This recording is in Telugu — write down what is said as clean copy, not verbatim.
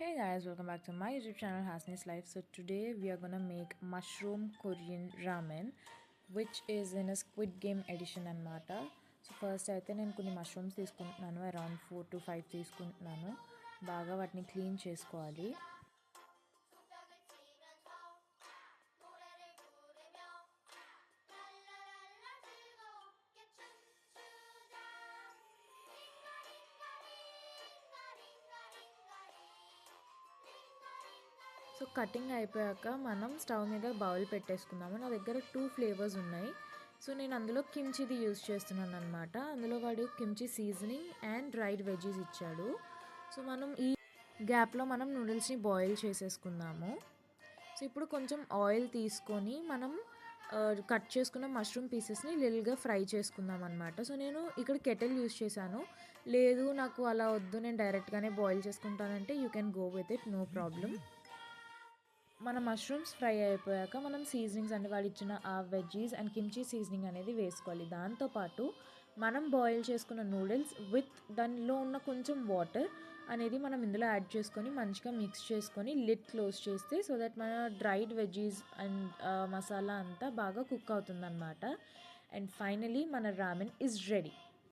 Hey guys, welcome back to my YouTube channel Hasni's Life. So today we are gonna make mushroom Korean ramen, which is in a Squid Game edition అన్నమాట. సో ఫస్ట్ అయితే నేను కొన్ని మష్రూమ్స్ తీసుకుంటున్నాను, అరౌండ్ 4 to 5 తీసుకుంటున్నాను. బాగా వాటిని క్లీన్ చేసుకోవాలి. సో కటింగ్ అయిపోయాక మనం స్టవ్ మీద బౌల్ పెట్టేసుకుందాము. నా దగ్గర 2 ఫ్లేవర్స్ ఉన్నాయి. సో నేను అందులో కిమ్చిది యూజ్ చేస్తున్నాను అనమాట. అందులో వాడు kimchi seasoning and dried veggies ఇచ్చాడు. సో మనం ఈ గ్యాప్లో మనం నూడిల్స్ని బాయిల్ చేసేసుకుందాము. సో ఇప్పుడు కొంచెం ఆయిల్ తీసుకొని మనం కట్ చేసుకున్న మష్రూమ్ పీసెస్ని లిల్గా ఫ్రై చేసుకుందాం అనమాట. సో నేను ఇక్కడ కెటిల్ యూజ్ చేశాను. లేదు నాకు అలా వద్దు, నేను డైరెక్ట్గానే బాయిల్ చేసుకుంటానంటే you can go with it, no problem. మన మష్రూమ్స్ ఫ్రై అయిపోయాక మనం సీజనింగ్స్ అంటే వాడు ఇచ్చిన ఆ వెజ్జీస్ అండ్ కిమ్చీ సీజనింగ్ అనేది వేసుకోవాలి. దాంతోపాటు మనం బాయిల్ చేసుకున్న నూడిల్స్ విత్ దానిలో ఉన్న కొంచెం వాటర్ అనేది మనం ఇందులో యాడ్ చేసుకొని మంచిగా మిక్స్ చేసుకొని లిడ్ క్లోజ్ చేస్తే సో దట్ మన డ్రైడ్ వెజ్జీస్ అండ్ మసాలా అంతా బాగా కుక్ అవుతుందన్నమాట. అండ్ ఫైనలీ మన రామెన్ ఈజ్ రెడీ.